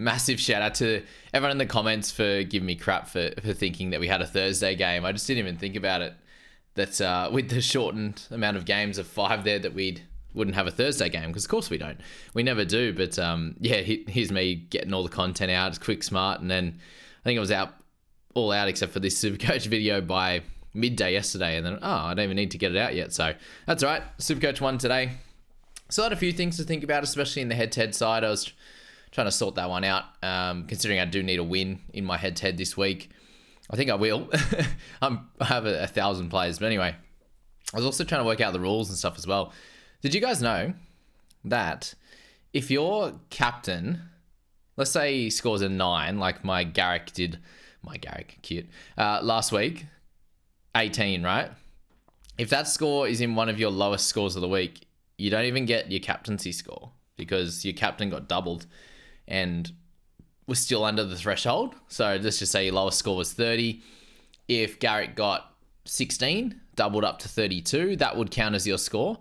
massive shout out to everyone in the comments for giving me crap for thinking that we had a Thursday game. I just didn't even think about it. That with the shortened amount of games of 5 there, that wouldn't have a Thursday game, because of course we don't. We never do. But here's me getting all the content out, quick, smart, and then I think it was all out except for this SuperCoach video by midday yesterday, and then I don't even need to get it out yet. So that's all right. SuperCoach won today. Still had a few things to think about, especially in the head-to-head side. I was trying to sort that one out, considering I do need a win in my head-to-head this week. I think I will. I have 1,000 players. But anyway, I was also trying to work out the rules and stuff as well. Did you guys know that if your captain, let's say he scores a 9, like my Garrick, cute, last week, 18, right? If that score is in one of your lowest scores of the week, you don't even get your captaincy score, because your captain got doubled and was still under the threshold. So let's just say your lowest score was 30. If Garrett got 16, doubled up to 32, that would count as your score.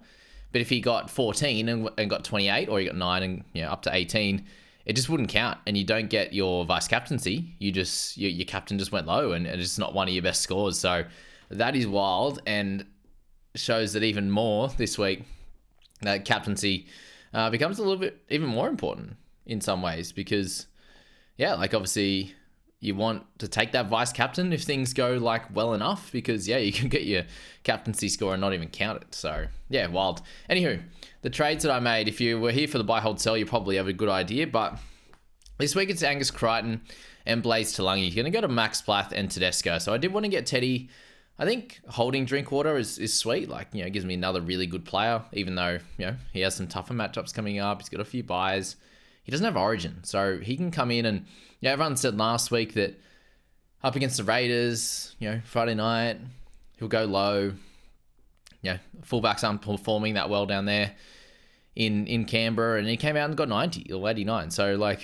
But if he got 14 and got 28, or he got 9 and up to 18, it just wouldn't count, and you don't get your vice captaincy. Your captain just went low, and it's not one of your best scores. So that is wild, and shows that even more this week, that captaincy becomes a little bit even more important in some ways, because obviously you want to take that vice captain if things go well enough, because you can get your captaincy score and not even count it. So wild. Anywho, the trades that I made, if you were here for the buy, hold, sell, you probably have a good idea, but this week it's Angus Crichton and Blaze Talangi. You're going to go to Max Plath and Tedesco. So I did want to get Teddy. I think holding Drinkwater is sweet. It gives me another really good player, even though, he has some tougher matchups coming up. He's got a few buys. He doesn't have Origin, so he can come in and, everyone said last week that up against the Raiders, Friday night, he'll go low. Fullbacks aren't performing that well down there in Canberra, and he came out and got 90 or 89. So,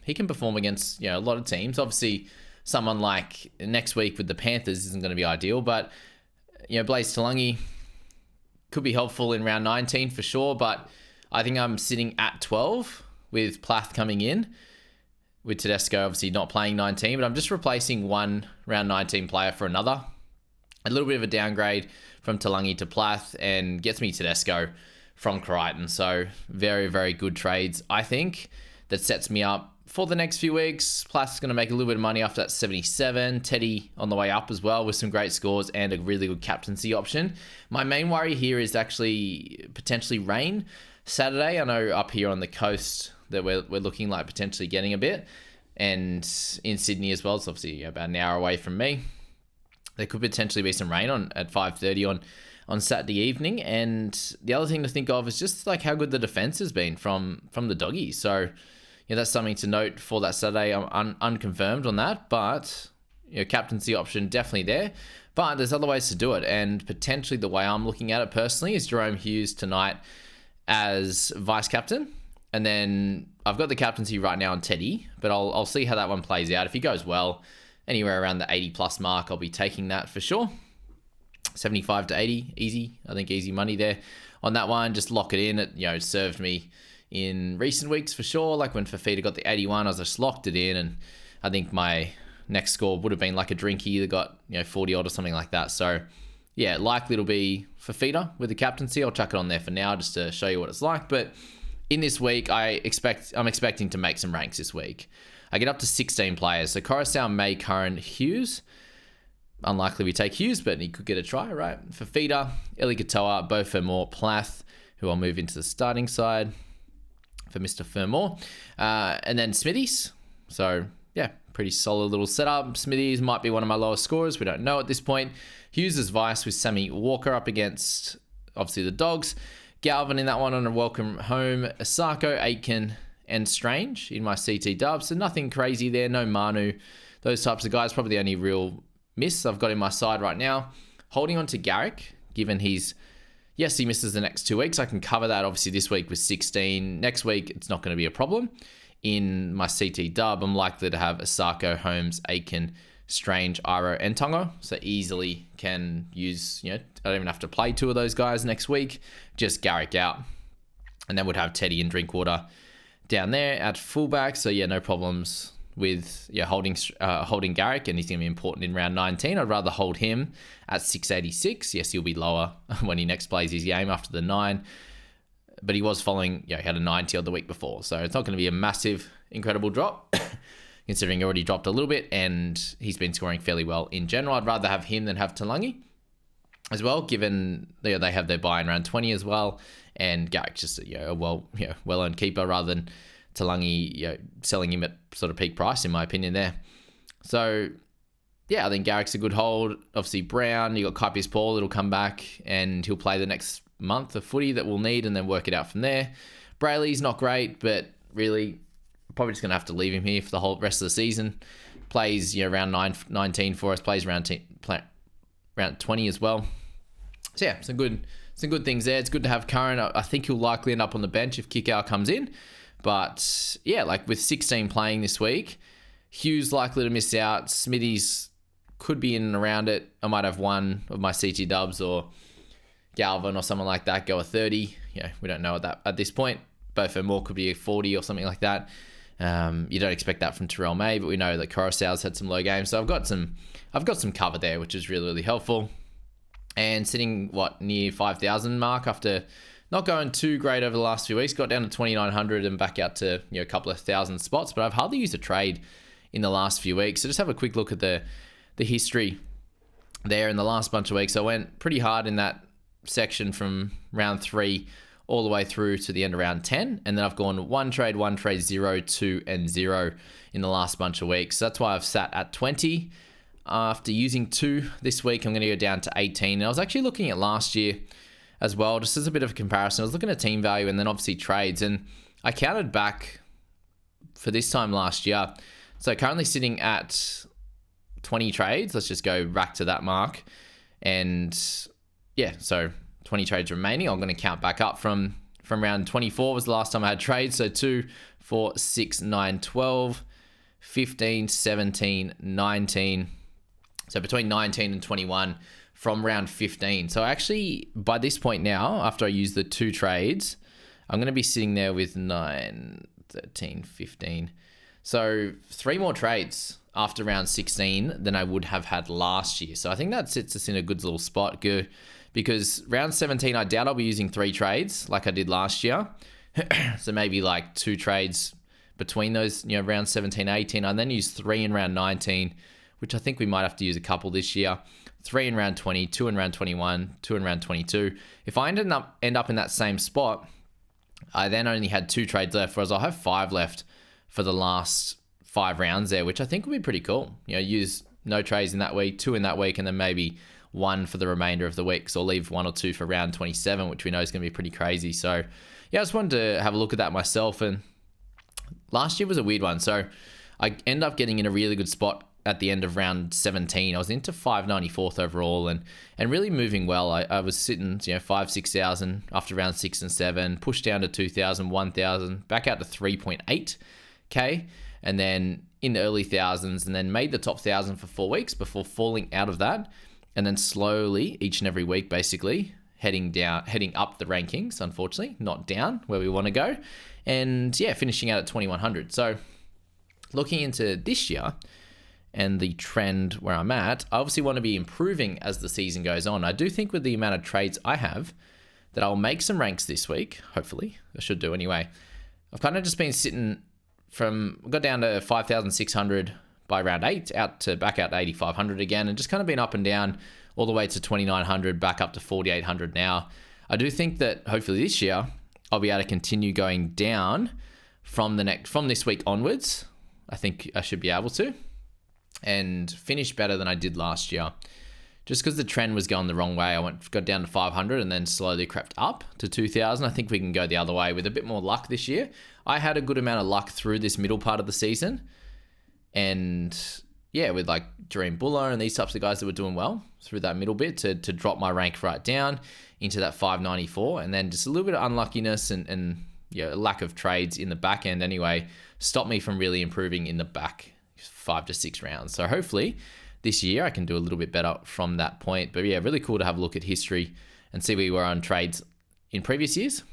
he can perform against, a lot of teams. Obviously, someone like next week with the Panthers isn't going to be ideal, but, Blaze Talangi could be helpful in round 19 for sure, but I think I'm sitting at 12 with Plath coming in, with Tedesco obviously not playing 19, but I'm just replacing one round 19 player for another. A little bit of a downgrade from Talangi to Plath, and gets me Tedesco from Crichton. So very, very good trades, I think, that sets me up for the next few weeks. Plath's going to make a little bit of money after that 77. Teddy on the way up as well with some great scores and a really good captaincy option. My main worry here is actually potentially rain Saturday. I know up here on the coast that we're looking like potentially getting a bit, and in Sydney as well. It's obviously about an hour away from me. There could potentially be some rain at 5:30 on Saturday evening. And the other thing to think of is just how good the defense has been from the doggies. So that's something to note for that Saturday. I'm unconfirmed on that, but captaincy option definitely there. But there's other ways to do it, and potentially the way I'm looking at it personally is Jerome Hughes tonight as vice captain. And then I've got the captaincy right now on Teddy, but I'll see how that one plays out. If he goes well, anywhere around the 80+ mark, I'll be taking that for sure. 75 to 80, easy. I think easy money there on that one. Just lock it in. It served me in recent weeks for sure. Like when Fafita got the 81, I just locked it in, and I think my next score would have been like a Drinky that got 40 odd or something like that. So likely it'll be Fafita with the captaincy. I'll chuck it on there for now just to show you what it's like. But in this week, I'm expecting to make some ranks this week. I get up to 16 players. So Coruscant, May, Curran, Hughes. Unlikely we take Hughes, but he could get a try, right? Fafita, Eli Katoa, Beau Fermor, Plath, who I'll move into the starting side for Mr. Fermor. And then Smithies. So, pretty solid little setup. Smithies might be one of my lowest scorers. We don't know at this point. Hughes is vice with Sammy Walker up against, obviously, the Dogs. Galvin in that one on a welcome home. Asako, Aitken, and Strange in my CT dub. So nothing crazy there. No Manu. Those types of guys. Probably the only real miss I've got in my side right now. Holding on to Garrick, given he misses the next 2 weeks. I can cover that obviously this week with 16. Next week, it's not going to be a problem. In my CT dub, I'm likely to have Asako, Holmes, Aitken, Strange, Iro, and Tonga. So easily can use, I don't even have to play 2 of those guys next week. Just Garrick out. And then would have Teddy and Drinkwater down there at fullback. So yeah, no problems with holding Garrick, and he's going to be important in round 19. I'd rather hold him at 686. Yes, he'll be lower when he next plays his game after the 9. But he was following, he had a 90 on the week before. So it's not going to be a massive, incredible drop, considering he already dropped a little bit and he's been scoring fairly well in general. I'd rather have him than have Talangi as well, given they have their buy in round 20 as well. And Garrick's just a well-earned keeper rather than Talangi selling him at sort of peak price, in my opinion there. So, yeah, I think Garrick's a good hold. Obviously, Brown, you got Kaipius Paul that'll come back and he'll play the next month of footy that we'll need and then work it out from there. Brayley's not great, but really probably just going to have to leave him here for the whole rest of the season. Plays round 19 for us, plays round 20 as well. So yeah, some good things there. It's good to have Curran. I think he'll likely end up on the bench if Kikau comes in. But yeah, like with 16 playing this week, Hughes likely to miss out. Smithies could be in and around it. I might have one of my CT dubs or Galvin or someone like that go a 30. We don't know at this point. Both Moore could be a 40 or something like that. You don't expect that from Terrell May, but we know that Coruscant's had some low games. So I've got some cover there, which is really, really helpful. And sitting near 5,000 mark after not going too great over the last few weeks. Got down to 2,900 and back out to a couple of thousand spots, but I've hardly used a trade in the last few weeks. So just have a quick look at the history there in the last bunch of weeks. I went pretty hard in that section from round 3 all the way through to the end of round 10. And then I've gone 1 trade, 0, 2, and 0 in the last bunch of weeks. So that's why I've sat at 20. After using 2 this week, I'm going to go down to 18. And I was actually looking at last year as well, just as a bit of a comparison. I was looking at team value and then obviously trades. And I counted back for this time last year. So currently sitting at 20 trades. Let's just go back to that mark. And yeah, so 20 trades remaining. I'm going to count back up from round 24 was the last time I had trades. So 2, 4, 6, 9, 12, 15, 17, 19. So between 19 and 21 from round 15. So actually, by this point now, after I use the 2 trades, I'm going to be sitting there with 9, 13, 15. So 3 more trades after round 16 than I would have had last year. So I think that sits us in a good little spot, because round 17, I doubt I'll be using 3 trades like I did last year. So maybe like 2 trades between those, round 17, 18. I then use 3 in round 19, which I think we might have to use a couple this year. 3 in round 20, 2 in round 21, 2 in round 22. If I end up in that same spot, I then only had 2 trades left, whereas I'll have 5 left for the last 5 rounds there, which I think would be pretty cool. Use no trades in that week, 2 in that week, and then maybe 1 for the remainder of the week. So I'll leave 1 or 2 for round 27, which we know is going to be pretty crazy. So yeah, I just wanted to have a look at that myself. And last year was a weird one. So I ended up getting in a really good spot at the end of round 17. I was into 594th overall and really moving well. I was sitting 5,000-6,000 after round 6 and 7, pushed down to 2,000, 1,000, back out to 3.8k, and then in the early thousands, and then made the top 1,000 for 4 weeks before falling out of that, and then slowly each and every week basically heading up the rankings, unfortunately not down where we want to go, and yeah, finishing out at 2,100. So looking into this year and the trend where I'm at, I obviously want to be improving as the season goes on. I do think with the amount of trades I have that I'll make some ranks this week. Hopefully, I should do anyway. I've kind of just been sitting got down to 5,600 by round 8, back out to 8,500 again, and just kind of been up and down all the way to 2,900, back up to 4,800 now. I do think that hopefully this year I'll be able to continue going down from this week onwards. I think I should be able to, and finish better than I did last year. Just because the trend was going the wrong way, I got down to 500 and then slowly crept up to 2,000. I think we can go the other way with a bit more luck this year. I had a good amount of luck through this middle part of the season. And yeah, with like Dream Buller and these types of guys that were doing well through that middle bit to drop my rank right down into that 594. And then just a little bit of unluckiness and lack of trades in the back end anyway, stopped me from really improving in the back 5 to 6 rounds. So hopefully this year I can do a little bit better from that point. But yeah, really cool to have a look at history and see where we were on trades in previous years.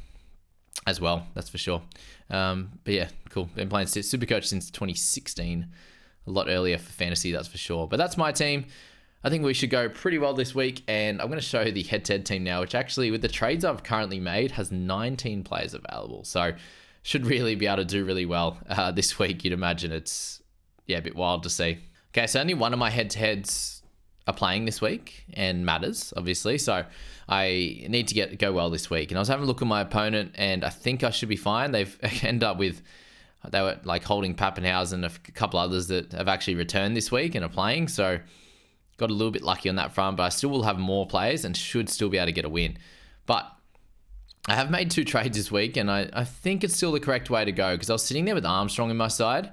as well. That's for sure. But yeah, cool. Been playing SuperCoach since 2016. A lot earlier for fantasy, that's for sure. But that's my team. I think we should go pretty well this week, and I'm going to show the head-to-head team now, which actually, with the trades I've currently made, has 19 players available. So should really be able to do really well this week. You'd imagine it's, a bit wild to see. Okay, so only one of my head-to-heads are playing this week, and matters, obviously. So I need to go well this week. And I was having a look at my opponent, and I think I should be fine. They've ended up with, they were like holding Pappenhausen and a couple others that have actually returned this week and are playing. So got a little bit lucky on that front, but I still will have more players and should still be able to get a win. But I have made 2 trades this week, and I think it's still the correct way to go, because I was sitting there with Armstrong in my side,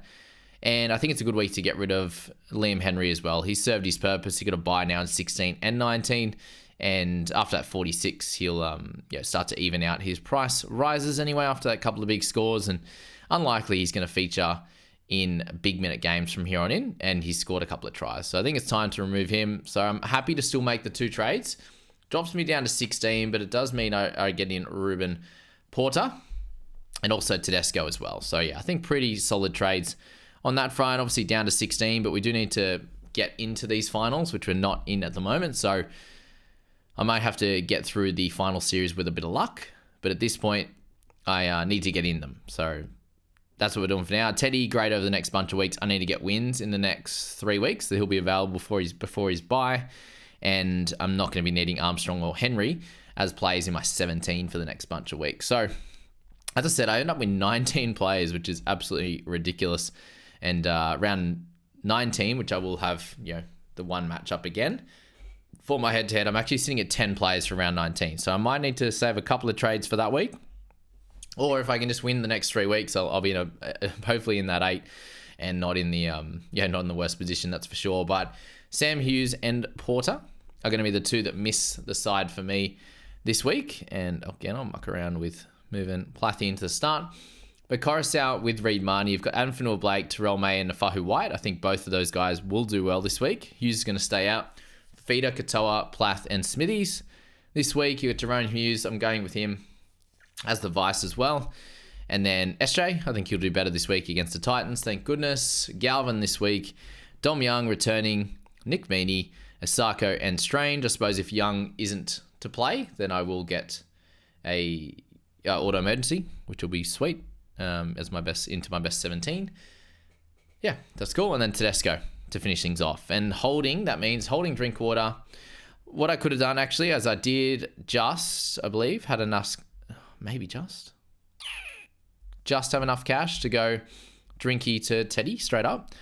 and I think it's a good week to get rid of Liam Henry as well. He's served his purpose. He got a bye now in 16 and 19, and after that 46, he'll start to even out. His price rises anyway after that couple of big scores, and unlikely he's going to feature in big minute games from here on in, and he's scored a couple of tries. So I think it's time to remove him. So I'm happy to still make the 2 trades. Drops me down to 16, but it does mean I get in Ruben Porter and also Tedesco as well. So yeah, I think pretty solid trades on that front. Obviously down to 16, but we do need to get into these finals, which we're not in at the moment. So I might have to get through the final series with a bit of luck, but at this point I need to get in them. So that's what we're doing for now. Teddy, great over the next bunch of weeks. I need to get wins in the next 3 weeks, so he'll be available before his bye. And I'm not going to be needing Armstrong or Henry as plays in my 17 for the next bunch of weeks. So, as I said, I end up with 19 players, which is absolutely ridiculous. And round 19, which I will have, the one matchup again. For my head-to-head, I'm actually sitting at 10 players for round 19. So I might need to save a couple of trades for that week. Or if I can just win the next 3 weeks, I'll be hopefully in that 8 and not in the not in the worst position, that's for sure. But Sam Hughes and Porter are going to be the 2 that miss the side for me this week. And again, I'll muck around with moving Plathy into the start. But Coruscant with Reed Marnie, you've got Adam Finua-Blake, Terrell May, and Nafahu White. I think both of those guys will do well this week. Hughes is going to stay out. Feeder, Katoa, Plath, and Smithies. This week, you've got Jerome Hughes. I'm going with him as the vice as well. And then SJ, I think he'll do better this week against the Titans, thank goodness. Galvin this week. Dom Young returning. Nick Meaney, Asako, and Strange. I suppose if Young isn't to play, then I will get a auto emergency, which will be sweet as my best 17. Yeah, that's cool. And then Tedesco to finish things off. And holding, that means holding Drinkwater. What I could have done actually, as I did just, I believe, had enough... Maybe just have enough cash to go Drinky to Teddy straight up.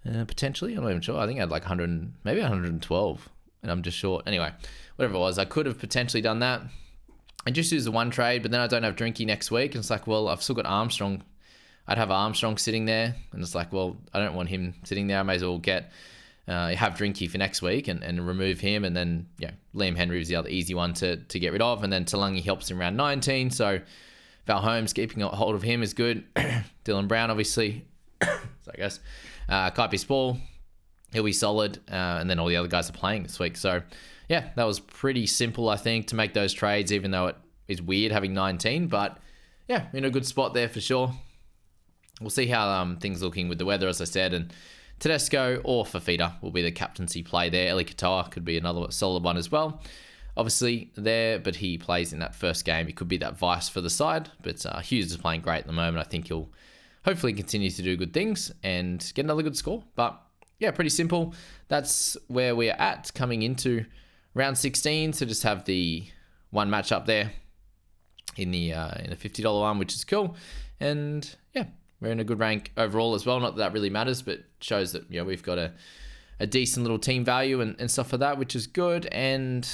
Potentially, I'm not even sure. I think I had like 100, maybe 112, and I'm just short. Anyway, whatever it was, I could have potentially done that. And just use the one trade, but then I don't have Drinky next week. And it's like, well, I've still got Armstrong. I'd have Armstrong sitting there, and it's like, well, I don't want him sitting there. I may as well have Drinky for next week and remove him. And then, Liam Henry was the other easy one to get rid of. And then Talangi helps in round 19. So Val Holmes, keeping a hold of him is good. Dylan Brown, obviously. Sorry, guys. Kaipi Spall, he'll be solid. And then all the other guys are playing this week. So, yeah, that was pretty simple, I think, to make those trades, even though it is weird having 19. But, yeah, in a good spot there for sure. We'll see how things are looking with the weather, as I said. And Tedesco or Fafita will be the captaincy play there. Eli Katoa could be another solid one as well. Obviously there, but he plays in that first game. He could be that vice for the side, but Hughes is playing great at the moment. I think he'll hopefully continue to do good things and get another good score. But yeah, pretty simple. That's where we're at coming into round 16. So just have the one match up there in the $50 one, which is cool. And yeah, we're in a good rank overall as well. Not that that really matters, but shows that we've got a decent little team value and stuff like that, which is good. And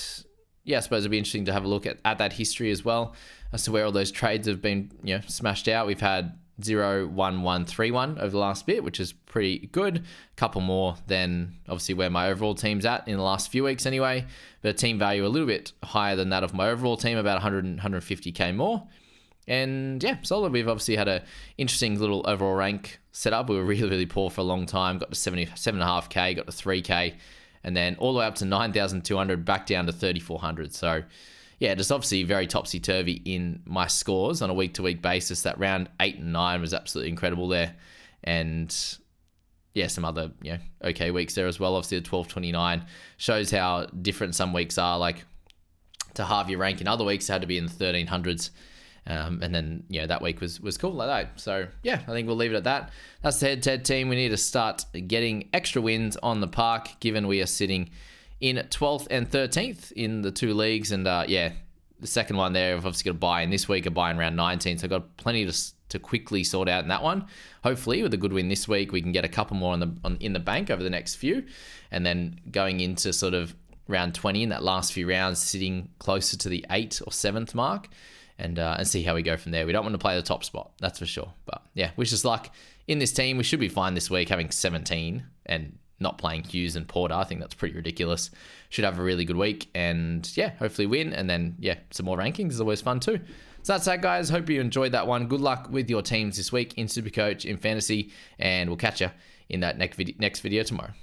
yeah, I suppose it'll be interesting to have a look at that history as well as to where all those trades have been smashed out. We've had 0, 1, 1, 3, 1 over the last bit, which is pretty good. A couple more than obviously where my overall team's at in the last few weeks anyway, but a team value a little bit higher than that of my overall team, about 100, 150k more. And yeah, solid. We've obviously had a interesting little overall rank set up. We were really, really poor for a long time. Got to 7.5k, got to 3k, and then all the way up to 9,200, back down to 3,400. So yeah, just obviously very topsy-turvy in my scores on a week-to-week basis. That round 8 and 9 was absolutely incredible there. And yeah, some other, okay weeks there as well. Obviously, the 12.29 shows how different some weeks are. Like, to halve your rank in other weeks, it had to be in the 1300s. And then, that week was cool like that. So, yeah, I think we'll leave it at that. That's the head-to-head team. We need to start getting extra wins on the park, given we are sitting in 12th and 13th in the two leagues. And, the second one there, I've obviously got a buy in this week, a buy in round 19. So I've got plenty to quickly sort out in that one. Hopefully, with a good win this week, we can get a couple more in the bank over the next few. And then going into sort of round 20 in that last few rounds, sitting closer to the 8th or 7th mark. And see how we go from there. We don't want to play the top spot, that's for sure. But yeah, wish us luck in this team. We should be fine this week, having 17 and not playing Hughes and Porter. I think that's pretty ridiculous. Should have a really good week and yeah, hopefully win. And then some more rankings is always fun too. So that's that, guys. Hope you enjoyed that one. Good luck with your teams this week in SuperCoach, in fantasy, and we'll catch you in that next video tomorrow.